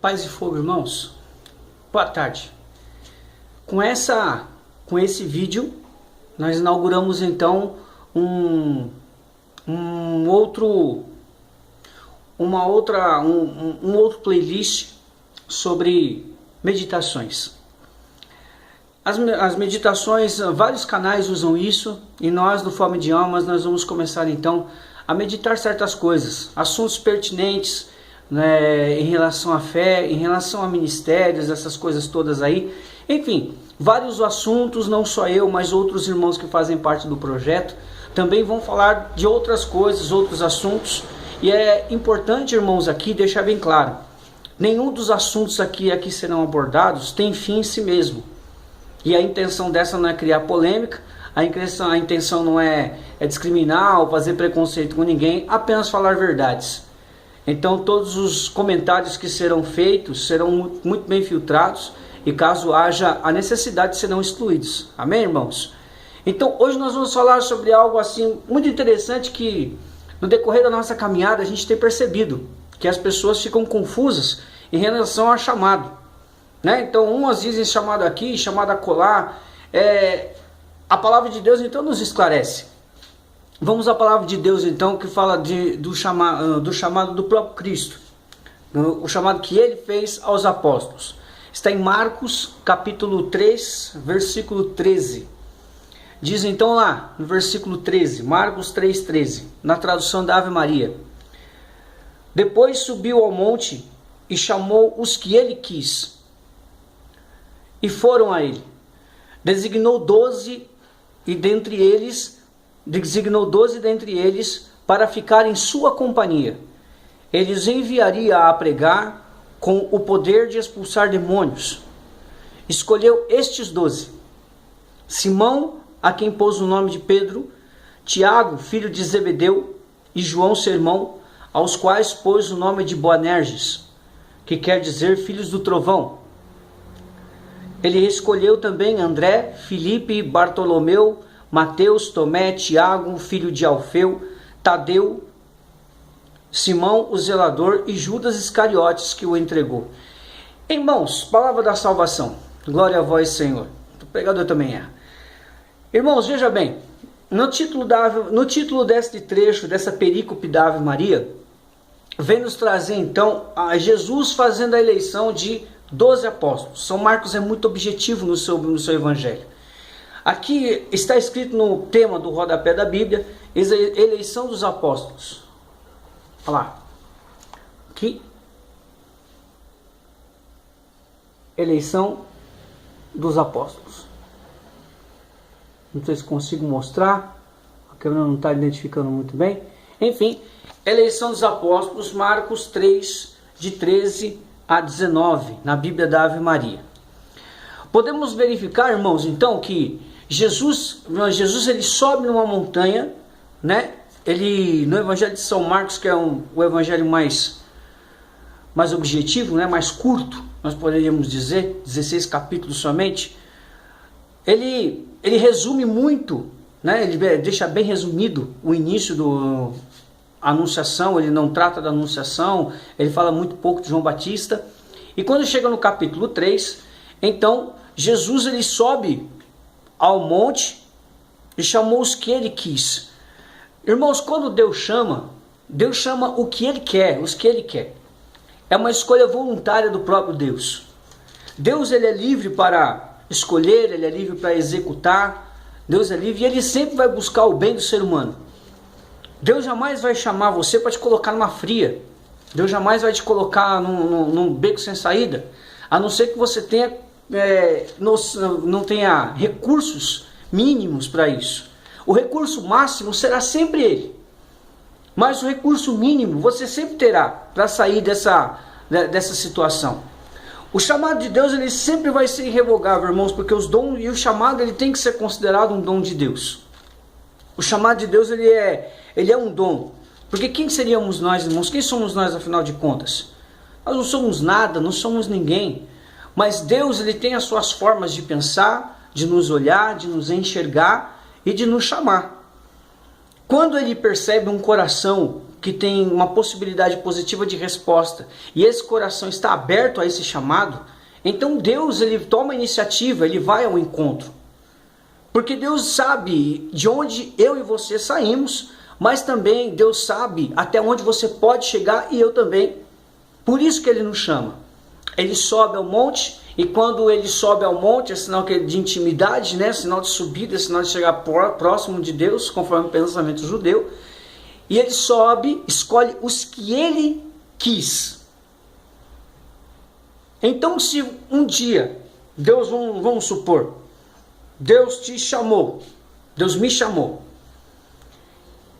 Paz e fogo, irmãos. Boa tarde. Com esse vídeo, nós inauguramos então um outro playlist sobre meditações. As meditações, vários canais usam isso, e nós no Fome de Almas nós vamos começar então a meditar certas coisas, assuntos pertinentes, né, em relação à fé, em relação a ministérios, essas coisas todas aí. Enfim, vários assuntos, não só eu, mas outros irmãos que fazem parte do projeto também vão falar de outras coisas, outros assuntos. E é importante, irmãos, aqui deixar bem claro: nenhum dos assuntos aqui serão abordados tem fim em si mesmo. E a intenção dessa não é criar polêmica, a intenção não é discriminar ou fazer preconceito com ninguém, apenas falar verdades. Então todos os comentários que serão feitos serão muito bem filtrados, e caso haja a necessidade serão excluídos. Amém, irmãos? Então hoje nós vamos falar sobre algo assim muito interessante, que no decorrer da nossa caminhada a gente tem percebido que as pessoas ficam confusas em relação ao chamado, né? Então umas dizem chamado aqui, chamado acolá. A palavra de Deus então nos esclarece. Vamos à palavra de Deus então, que fala do chamado do próprio Cristo, o chamado que ele fez aos apóstolos. Está em Marcos capítulo 3, versículo 13. Diz então lá no versículo 13, Marcos 3,13, na tradução da Ave Maria: depois subiu ao monte e chamou os que ele quis, e foram a ele. Designou 12 dentre eles para ficar em sua companhia. Ele os enviaria a pregar com o poder de expulsar demônios. Escolheu estes 12: Simão, a quem pôs o nome de Pedro, Tiago, filho de Zebedeu, e João, seu irmão, aos quais pôs o nome de Boanerges, que quer dizer filhos do trovão. Ele escolheu também André, Filipe, Bartolomeu, Mateus, Tomé, Tiago, filho de Alfeu, Tadeu, Simão, o zelador, e Judas Iscariotes, que o entregou. Irmãos, palavra da salvação. Glória a vós, Senhor. O pregador também é. Irmãos, veja bem, no título deste trecho, dessa perícope da Ave Maria, vem nos trazer então a Jesus fazendo a eleição de 12 apóstolos. São Marcos é muito objetivo no seu evangelho. Aqui está escrito no tema do rodapé da Bíblia, eleição dos apóstolos. Olha lá. Aqui. Eleição dos apóstolos. Não sei se consigo mostrar. A câmera não está identificando muito bem. Enfim, eleição dos apóstolos, Marcos 3, de 13 a 19, na Bíblia da Ave Maria. Podemos verificar, irmãos, então, que Jesus ele sobe numa montanha, né? Ele, no Evangelho de São Marcos, que é o evangelho mais objetivo, né? Mais curto, nós poderíamos dizer, 16 capítulos somente, ele resume muito, né? Ele deixa bem resumido o início da anunciação. Ele não trata da anunciação, ele fala muito pouco de João Batista. E quando chega no capítulo 3, então Jesus ele sobe ao monte e chamou os que ele quis. Irmãos, quando Deus chama o que ele quer, os que ele quer. É uma escolha voluntária do próprio Deus. Deus ele é livre para escolher, ele é livre para executar. Deus é livre e ele sempre vai buscar o bem do ser humano. Deus jamais vai chamar você para te colocar numa fria. Deus jamais vai te colocar num beco sem saída, a não ser que você não tenha recursos mínimos para isso. O recurso máximo será sempre Ele, mas o recurso mínimo você sempre terá para sair dessa situação. O chamado de Deus ele sempre vai ser irrevogável, irmãos, porque os dons e o chamado ele tem que ser considerado um dom de Deus. O chamado de Deus ele é um dom. Porque quem seríamos nós, irmãos? Quem somos nós, afinal de contas? Nós não somos nada, não somos ninguém. Mas Deus ele tem as suas formas de pensar, de nos olhar, de nos enxergar e de nos chamar. Quando ele percebe um coração que tem uma possibilidade positiva de resposta, e esse coração está aberto a esse chamado, então Deus, ele toma a iniciativa, ele vai ao encontro. Porque Deus sabe de onde eu e você saímos, mas também Deus sabe até onde você pode chegar e eu também. Por isso que ele nos chama. Ele sobe ao monte, e quando ele sobe ao monte é sinal de intimidade, né? Sinal de subida, é sinal de chegar próximo de Deus, conforme o pensamento judeu. E ele sobe, escolhe os que ele quis. Então, se um dia, Deus, vamos supor, Deus te chamou, Deus me chamou.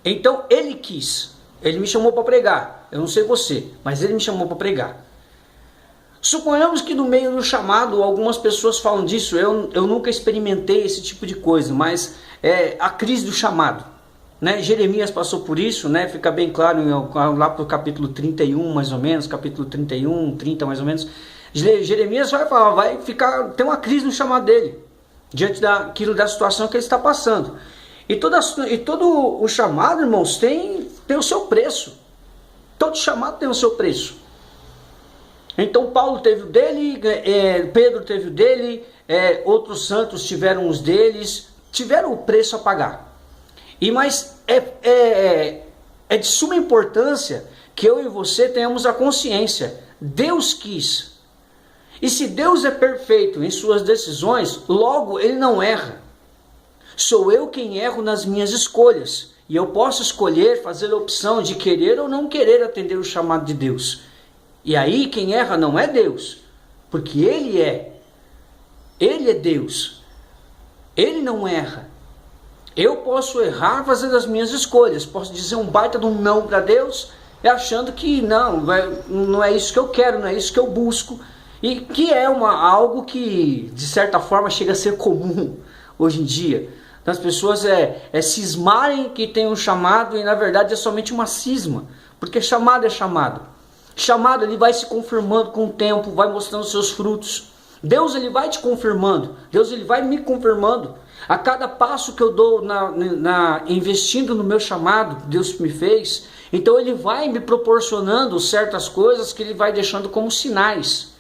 Então, ele quis, ele me chamou para pregar. Eu não sei você, mas ele me chamou para pregar. Suponhamos que no meio do chamado, algumas pessoas falam disso, eu nunca experimentei esse tipo de coisa, mas é a crise do chamado. Né? Jeremias passou por isso, né? Fica bem claro lá para o capítulo 31, mais ou menos, capítulo 31, 30 mais ou menos. Jeremias vai falar, tem uma crise no chamado dele, diante da situação que ele está passando. E todo o chamado, irmãos, tem o seu preço. Todo chamado tem o seu preço. Então Paulo teve o dele, Pedro teve o dele, outros santos tiveram os deles, tiveram o preço a pagar. Mas é de suma importância que eu e você tenhamos a consciência. Deus quis. E se Deus é perfeito em suas decisões, logo ele não erra. Sou eu quem erro nas minhas escolhas. E eu posso escolher, fazer a opção de querer ou não querer atender o chamado de Deus. E aí quem erra não é Deus, porque Ele é Deus. Ele não erra. Eu posso errar fazendo as minhas escolhas, posso dizer um baita de um não para Deus, achando que não é isso que eu quero, não é isso que eu busco, e que é algo que de certa forma chega a ser comum hoje em dia. As pessoas cismarem que tem um chamado e na verdade é somente uma cisma, porque chamado é chamado. Chamado, ele vai se confirmando com o tempo, vai mostrando seus frutos. Deus, ele vai te confirmando. Deus, ele vai me confirmando. A cada passo que eu dou investindo no meu chamado, que Deus me fez, então ele vai me proporcionando certas coisas que ele vai deixando como sinais.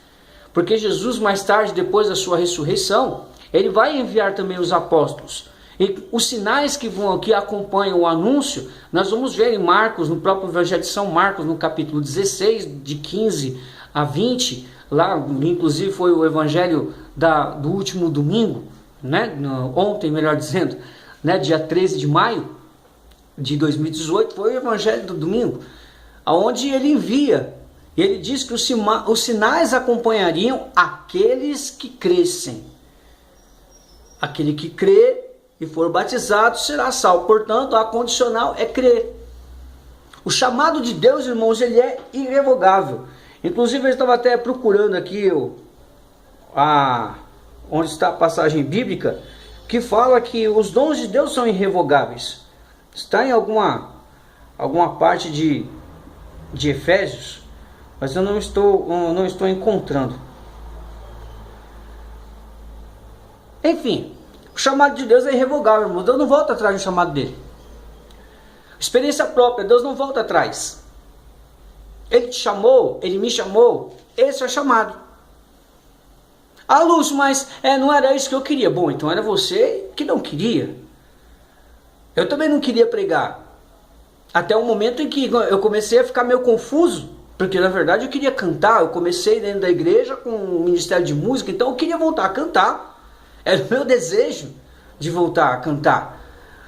Porque Jesus, mais tarde, depois da sua ressurreição, ele vai enviar também os apóstolos. E os sinais que acompanham o anúncio, nós vamos ver em Marcos, no próprio Evangelho de São Marcos, no capítulo 16, de 15 a 20, lá inclusive foi o Evangelho do último domingo, né? Ontem, melhor dizendo, né? Dia 13 de maio de 2018, foi o Evangelho do domingo, onde ele envia, e ele diz que os sinais acompanhariam aqueles que crescem. Aquele que crê e for batizado será salvo. Portanto, a condicional é crer. O chamado de Deus, irmãos, ele é irrevogável. Inclusive, eu estava até procurando aqui onde está a passagem bíblica que fala que os dons de Deus são irrevogáveis. Está em alguma parte de Efésios, mas eu não estou encontrando. Enfim, o chamado de Deus é irrevogável, irmão. Deus não volta atrás do chamado dele. Experiência própria, Deus não volta atrás. Ele te chamou, ele me chamou, esse é o chamado. Ah, Lúcio, mas não era isso que eu queria. Bom, então era você que não queria. Eu também não queria pregar. Até o momento em que eu comecei a ficar meio confuso, porque na verdade eu queria cantar. Eu comecei dentro da igreja com o ministério de música, então eu queria voltar a cantar. Era o meu desejo de voltar a cantar.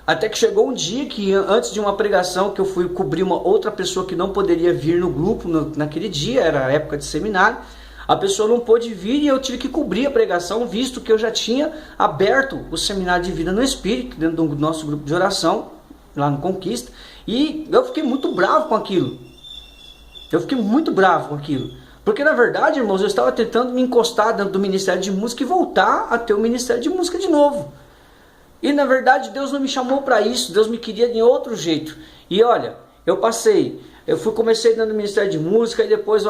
Até que chegou um dia que, antes de uma pregação, que eu fui cobrir uma outra pessoa que não poderia vir no grupo naquele dia, era a época de seminário, a pessoa não pôde vir e eu tive que cobrir a pregação, visto que eu já tinha aberto o seminário de vida no Espírito, dentro do nosso grupo de oração, lá no Conquista, e eu fiquei muito bravo com aquilo. Porque na verdade, irmãos, eu estava tentando me encostar dentro do ministério de música e voltar a ter o ministério de música de novo. E na verdade Deus não me chamou para isso, Deus me queria de outro jeito. E olha, comecei dentro do ministério de música e depois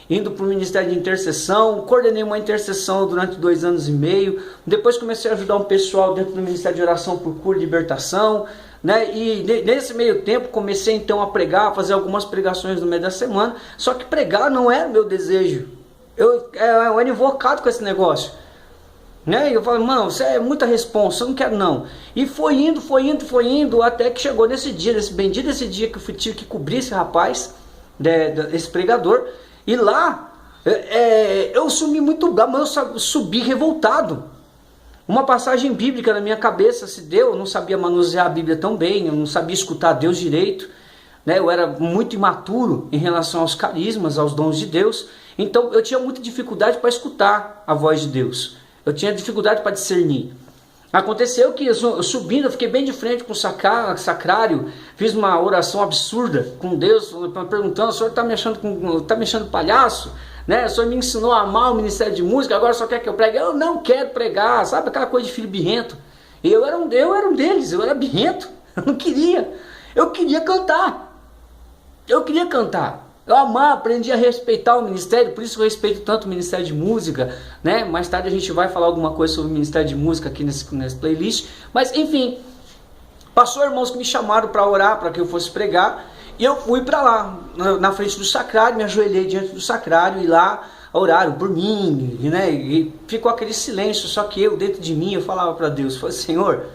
indo para o ministério de intercessão, coordenei uma intercessão durante 2 anos e meio, depois comecei a ajudar um pessoal dentro do ministério de oração por cura e libertação, né? E nesse meio tempo comecei então a pregar, a fazer algumas pregações no meio da semana. Só que pregar não era meu desejo. Eu era invocado com esse negócio, né? E eu falei, mano, você é muita responsa, eu não quero não. E foi indo, até que chegou nesse dia, nesse bendito desse dia que eu tive que cobrir esse rapaz, esse pregador. E lá eu sumi muito bravo, mas eu subi revoltado. Uma passagem bíblica na minha cabeça se deu, eu não sabia manusear a Bíblia tão bem, eu não sabia escutar Deus direito, né? Eu era muito imaturo em relação aos carismas, aos dons de Deus, então eu tinha muita dificuldade para escutar a voz de Deus, eu tinha dificuldade para discernir. Aconteceu que eu subindo, eu fiquei bem de frente com o sacrário, fiz uma oração absurda com Deus, perguntando, o senhor está me achando palhaço? Né? O senhor me ensinou a amar o ministério de música, agora só quer que eu pregue? Eu não quero pregar, sabe aquela coisa de filho birrento? Eu era um deles, eu era birrento, eu não queria, eu queria cantar, eu amava, aprendi a respeitar o ministério, por isso eu respeito tanto o ministério de música, né? Mais tarde a gente vai falar alguma coisa sobre o ministério de música aqui nessa playlist, mas enfim, passou irmãos que me chamaram para orar, para que eu fosse pregar, e eu fui para lá, na frente do sacrário, me ajoelhei diante do sacrário, e lá oraram por mim, né? E ficou aquele silêncio, só que eu, dentro de mim, eu falava para Deus, eu falei, Senhor,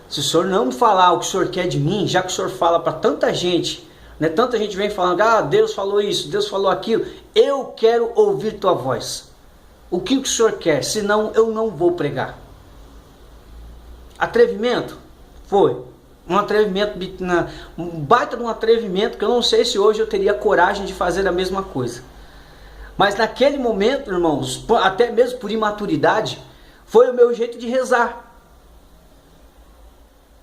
se o Senhor não me falar o que o Senhor quer de mim, já que o Senhor fala para tanta gente, né? Tanta gente vem falando, Deus falou isso, Deus falou aquilo, eu quero ouvir tua voz. O que o Senhor quer, senão eu não vou pregar. Atrevimento? Foi. Um atrevimento, um baita de um atrevimento, que eu não sei se hoje eu teria coragem de fazer a mesma coisa. Mas naquele momento, irmãos, até mesmo por imaturidade, foi o meu jeito de rezar.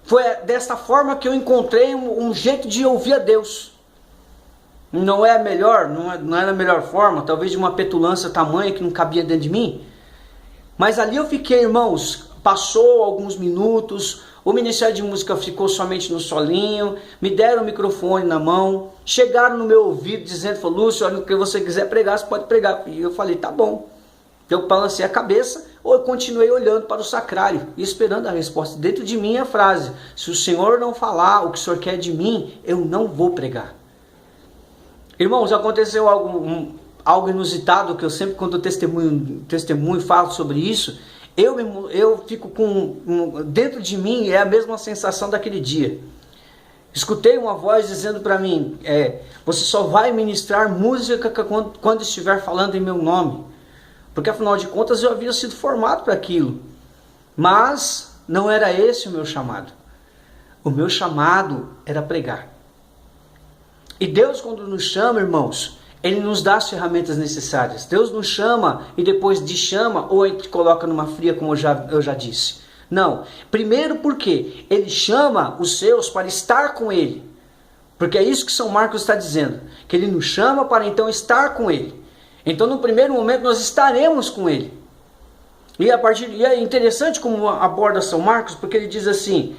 Foi desta forma que eu encontrei um jeito de ouvir a Deus. Não é a melhor, não era a melhor forma, talvez de uma petulância tamanha que não cabia dentro de mim. Mas ali eu fiquei, irmãos, passou alguns minutos, o ministério de música ficou somente no solinho, me deram o microfone na mão, chegaram no meu ouvido dizendo, Lúcio, olha, o que você quiser pregar, você pode pregar. E eu falei, tá bom. Eu balancei a cabeça, ou eu continuei olhando para o sacrário e esperando a resposta. Dentro de mim a frase, se o Senhor não falar o que o Senhor quer de mim, eu não vou pregar. Irmãos, aconteceu algo inusitado, que eu sempre, quando eu testemunho falo sobre isso, eu fico dentro de mim, é a mesma sensação daquele dia. Escutei uma voz dizendo para mim, você só vai ministrar música quando estiver falando em meu nome. Porque afinal de contas eu havia sido formado para aquilo. Mas não era esse o meu chamado. O meu chamado era pregar. E Deus, quando nos chama, irmãos, Ele nos dá as ferramentas necessárias. Deus nos chama e depois de chama, ou Ele te coloca numa fria, como eu já disse. Não. Primeiro porque Ele chama os seus para estar com Ele. Porque é isso que São Marcos está dizendo. Que Ele nos chama para então estar com Ele. Então no primeiro momento nós estaremos com Ele. E é interessante como aborda São Marcos, porque ele diz assim,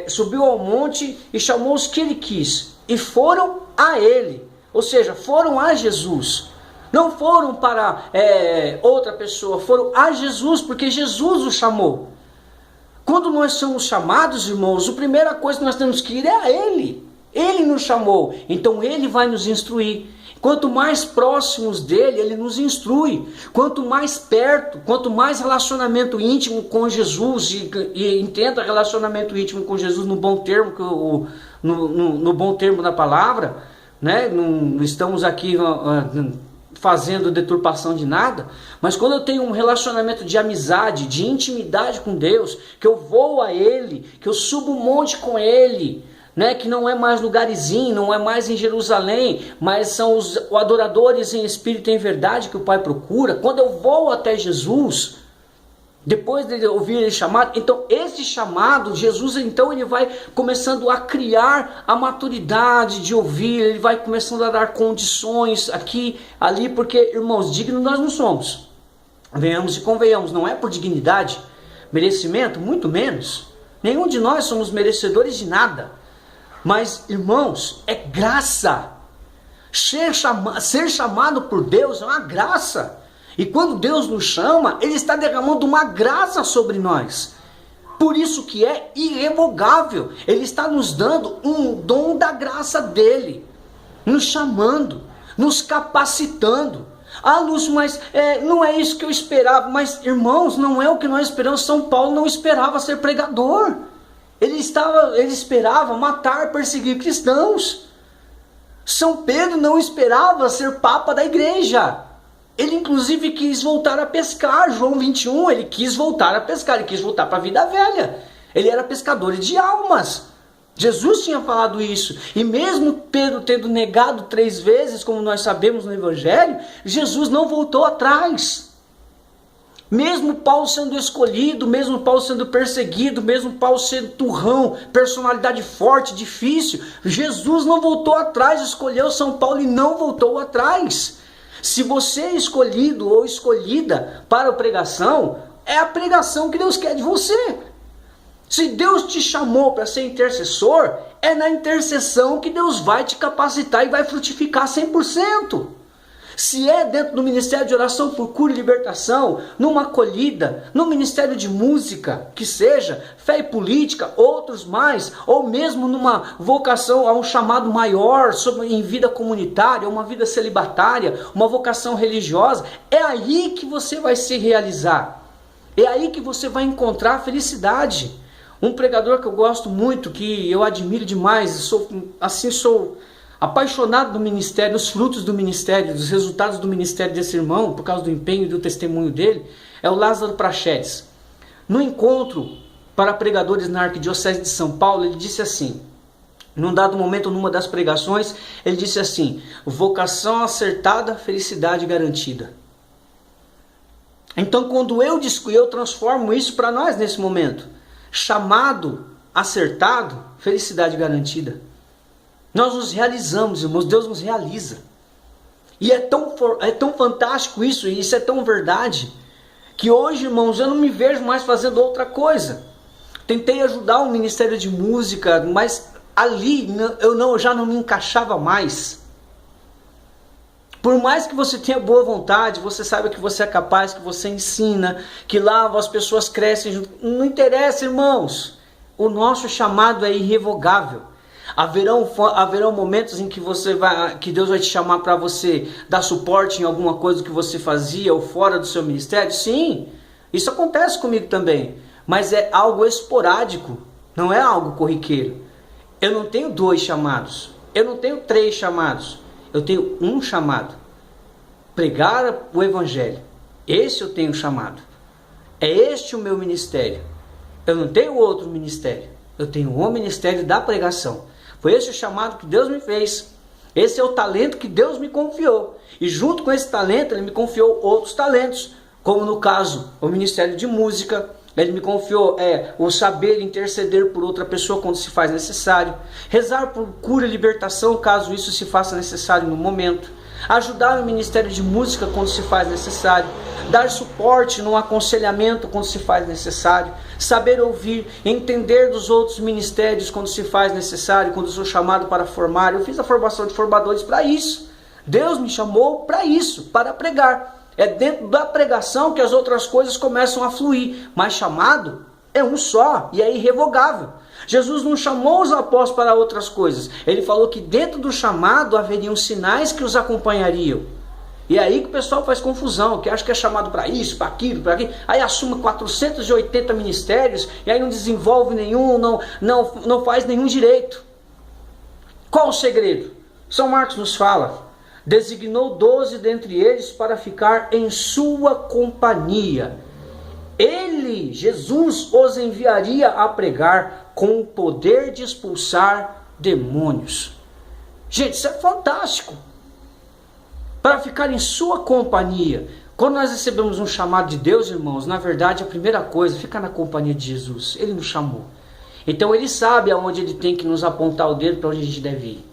subiu ao monte e chamou os que Ele quis. E foram a Ele. Ou seja, foram a Jesus. Não foram para outra pessoa, foram a Jesus, porque Jesus os chamou. Quando nós somos chamados, irmãos, a primeira coisa que nós temos que ir é a Ele. Ele nos chamou, então Ele vai nos instruir. Quanto mais próximos dele, Ele nos instrui. Quanto mais perto, quanto mais relacionamento íntimo com Jesus, e entenda relacionamento íntimo com Jesus no bom termo, no bom termo da palavra, né? Não estamos aqui fazendo deturpação de nada, mas quando eu tenho um relacionamento de amizade, de intimidade com Deus, que eu vou a Ele, que eu subo um monte com Ele, né, que não é mais no Garizinho, não é mais em Jerusalém, mas são os adoradores em espírito e em verdade que o Pai procura. Quando eu vou até Jesus, depois de ouvir Ele chamado, então esse chamado, Jesus então Ele vai começando a criar a maturidade de ouvir, Ele vai começando a dar condições aqui, ali, porque, irmãos, dignos nós não somos. Venhamos e convenhamos, não é por dignidade, merecimento, muito menos. Nenhum de nós somos merecedores de nada. Mas, irmãos, é graça. Ser chamado por Deus é uma graça. E quando Deus nos chama, Ele está derramando uma graça sobre nós. Por isso que é irrevogável. Ele está nos dando um dom da graça dele, nos chamando, nos capacitando. Ah, Lúcio, mas não é isso que eu esperava. Mas, irmãos, não é o que nós esperamos. São Paulo não esperava ser pregador. Ele esperava matar, perseguir cristãos. São Pedro não esperava ser papa da igreja. Ele inclusive quis voltar a pescar. João 21, ele quis voltar a pescar. Ele quis voltar para a vida velha. Ele era pescador de almas. Jesus tinha falado isso. E mesmo Pedro tendo negado 3 vezes, como nós sabemos no Evangelho, Jesus não voltou atrás. Mesmo Paulo sendo escolhido, mesmo Paulo sendo perseguido, mesmo Paulo sendo turrão, personalidade forte, difícil, Jesus não voltou atrás, escolheu São Paulo e não voltou atrás. Se você é escolhido ou escolhida para a pregação, é a pregação que Deus quer de você. Se Deus te chamou para ser intercessor, é na intercessão que Deus vai te capacitar e vai frutificar 100%. Se é dentro do ministério de oração por cura e libertação, numa acolhida, no ministério de música, que seja, fé e política, outros mais, ou mesmo numa vocação a um chamado maior em vida comunitária, uma vida celibatária, uma vocação religiosa, é aí que você vai se realizar. É aí que você vai encontrar a felicidade. Um pregador que eu gosto muito, que eu admiro demais, sou apaixonado do ministério, dos frutos do ministério, dos resultados do ministério desse irmão, por causa do empenho e do testemunho dele, é o Lázaro Praxedes. No encontro para pregadores na Arquidiocese de São Paulo, ele disse assim, num dado momento, numa das pregações, ele disse assim: vocação acertada, felicidade garantida. Então, quando eu transformo isso para nós nesse momento, chamado acertado, felicidade garantida. Nós nos realizamos, irmãos, Deus nos realiza. E é tão fantástico isso, e isso é tão verdade, que hoje, irmãos, eu não me vejo mais fazendo outra coisa. Tentei ajudar o ministério de música, mas ali eu já não me encaixava mais. Por mais que você tenha boa vontade, você saiba que você é capaz, que você ensina, que lá as pessoas crescem, não interessa, irmãos. O nosso chamado é irrevogável. Haverão momentos em que que Deus vai te chamar para você dar suporte em alguma coisa que você fazia ou fora do seu ministério? Sim, isso acontece comigo também, mas é algo esporádico, não é algo corriqueiro. Eu não tenho 2 chamados, eu não tenho 3 chamados, eu tenho um chamado: pregar o Evangelho. Esse eu tenho chamado, é este o meu ministério. Eu não tenho outro ministério, eu tenho o ministério da pregação. Foi esse o chamado que Deus me fez. Esse é o talento que Deus me confiou. E junto com esse talento, Ele me confiou outros talentos. Como no caso, o ministério de música. Ele me confiou o saber interceder por outra pessoa quando se faz necessário. Rezar por cura e libertação, caso isso se faça necessário no momento. Ajudar no ministério de música quando se faz necessário. Dar suporte no aconselhamento quando se faz necessário. Saber ouvir, entender dos outros ministérios quando se faz necessário, quando sou chamado para formar. Eu fiz a formação de formadores para isso. Deus me chamou para isso, para pregar. É dentro da pregação que as outras coisas começam a fluir. Mas chamado é um só e é irrevogável. Jesus não chamou os apóstolos para outras coisas. Ele falou que dentro do chamado haveriam sinais que os acompanhariam. E é aí que o pessoal faz confusão, que acha que é chamado para isso, para aquilo, para aquilo. Aí assuma 480 ministérios e aí não desenvolve nenhum, não faz nenhum direito. Qual o segredo? São Marcos nos fala: designou 12 dentre eles para ficar em sua companhia. Ele, Jesus, os enviaria a pregar com o poder de expulsar demônios. Gente, isso é fantástico. Para ficar em sua companhia. Quando nós recebemos um chamado de Deus, irmãos, na verdade a primeira coisa é ficar na companhia de Jesus. Ele nos chamou. Então Ele sabe aonde Ele tem que nos apontar o dedo, para onde a gente deve ir.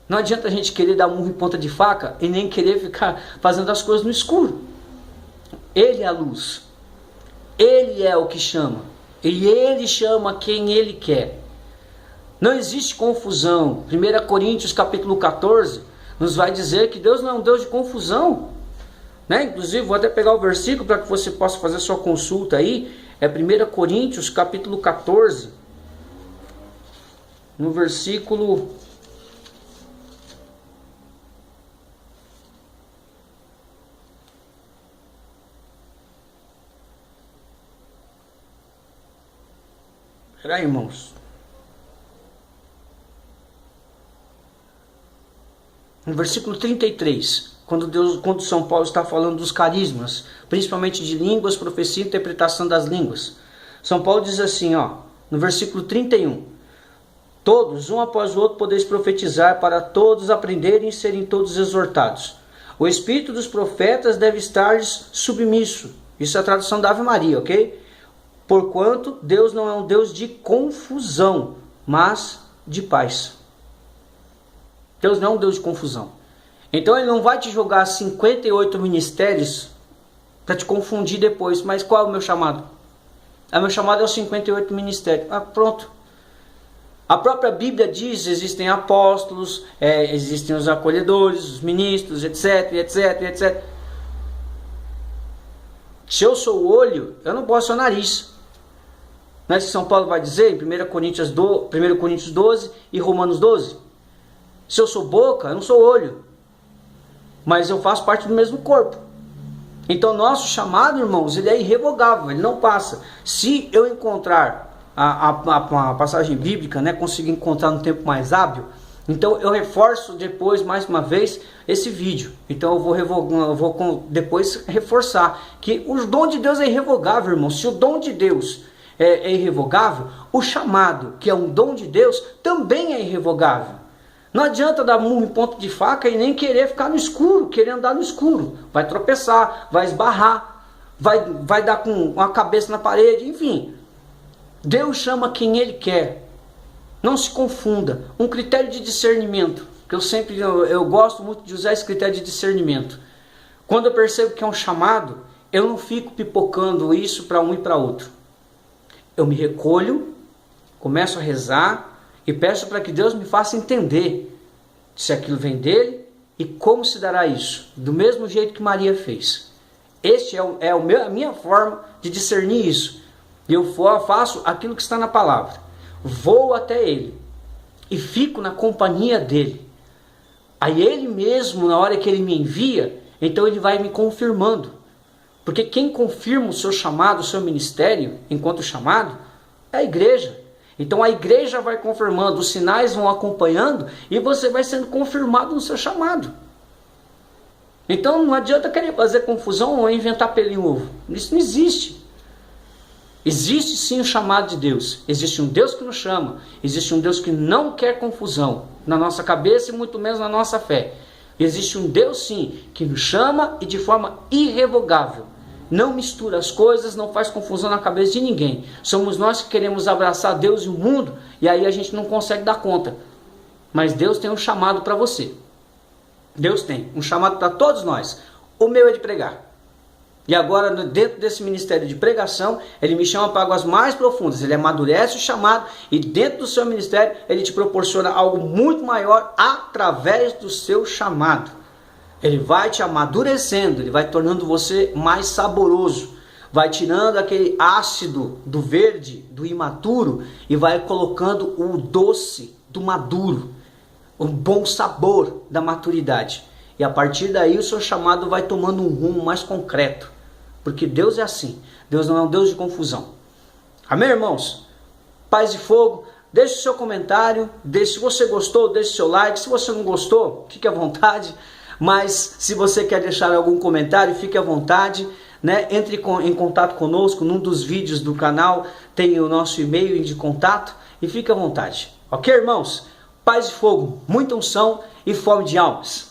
Não adianta a gente querer dar murro em ponta de faca e nem querer ficar fazendo as coisas no escuro. Ele é a luz. Ele é o que chama. E Ele chama quem Ele quer. Não existe confusão. 1 Coríntios capítulo 14 nos vai dizer que Deus não é um Deus de confusão. Inclusive, vou até pegar o versículo para que você possa fazer sua consulta aí. É 1 Coríntios, capítulo 14, no versículo... Peraí, irmãos. No versículo 33, quando São Paulo está falando dos carismas, principalmente de línguas, profecia e interpretação das línguas. São Paulo diz assim, no versículo 31. Todos, um após o outro, podeis profetizar, para todos aprenderem e serem todos exortados. O espírito dos profetas deve estar submisso. Isso é a tradução da Ave Maria, ok? Porquanto Deus não é um Deus de confusão, mas de paz. Deus não é um Deus de confusão. Então Ele não vai te jogar 58 ministérios para te confundir depois. Mas qual é o meu chamado? O meu chamado é os 58 ministérios. Pronto. A própria Bíblia diz, existem apóstolos, existem os acolhedores, os ministros, etc, etc, etc. Se eu sou o olho, eu não posso ser o nariz. Não é isso que São Paulo vai dizer em 1 Coríntios 12 e Romanos 12? Se eu sou boca, eu não sou olho. Mas eu faço parte do mesmo corpo. Então nosso chamado, irmãos, ele é irrevogável, ele não passa. Se eu encontrar a passagem bíblica, conseguir encontrar no tempo mais hábil, então eu reforço depois, mais uma vez, esse vídeo. Então eu vou depois reforçar que o dom de Deus é irrevogável, irmãos. Se o dom de Deus é irrevogável, o chamado, que é um dom de Deus, também é irrevogável. Não adianta dar murro em ponto de faca e nem querer ficar no escuro, querer andar no escuro. Vai tropeçar, vai esbarrar, vai dar com a cabeça na parede, enfim. Deus chama quem Ele quer. Não se confunda. Um critério de discernimento, que eu gosto muito de usar esse critério de discernimento. Quando eu percebo que é um chamado, eu não fico pipocando isso para um e para outro. Eu me recolho, começo a rezar e peço para que Deus me faça entender se aquilo vem dele e como se dará isso. Do mesmo jeito que Maria fez. Este é a minha forma de discernir isso. E eu faço aquilo que está na palavra. Vou até ele e fico na companhia dele. Aí ele mesmo, na hora que ele me envia, então ele vai me confirmando. Porque quem confirma o seu chamado, o seu ministério, enquanto chamado, é a igreja. Então a igreja vai confirmando, os sinais vão acompanhando e você vai sendo confirmado no seu chamado. Então não adianta querer fazer confusão ou inventar pelo em ovo. Isso não existe. Existe sim o chamado de Deus. Existe um Deus que nos chama. Existe um Deus que não quer confusão na nossa cabeça e muito menos na nossa fé. Existe um Deus sim que nos chama e de forma irrevogável. Não mistura as coisas, não faz confusão na cabeça de ninguém. Somos nós que queremos abraçar Deus e o mundo e aí a gente não consegue dar conta. Mas Deus tem um chamado para você. Deus tem um chamado para todos nós. O meu é de pregar. E agora, dentro desse ministério de pregação, Ele me chama para águas mais profundas. Ele amadurece o chamado e dentro do seu ministério, Ele te proporciona algo muito maior através do seu chamado. Ele vai te amadurecendo, Ele vai tornando você mais saboroso. Vai tirando aquele ácido do verde, do imaturo, e vai colocando o doce do maduro. O bom sabor da maturidade. E a partir daí o seu chamado vai tomando um rumo mais concreto. Porque Deus é assim. Deus não é um Deus de confusão. Amém, irmãos? Paz e fogo. Deixe o seu comentário. Se você gostou, deixe o seu like. Se você não gostou, fique à vontade. Mas se você quer deixar algum comentário, fique à vontade. Entre em contato conosco. Num dos vídeos do canal tem o nosso e-mail de contato. E fique à vontade. Ok, irmãos? Paz e fogo. Muita unção e fome de almas.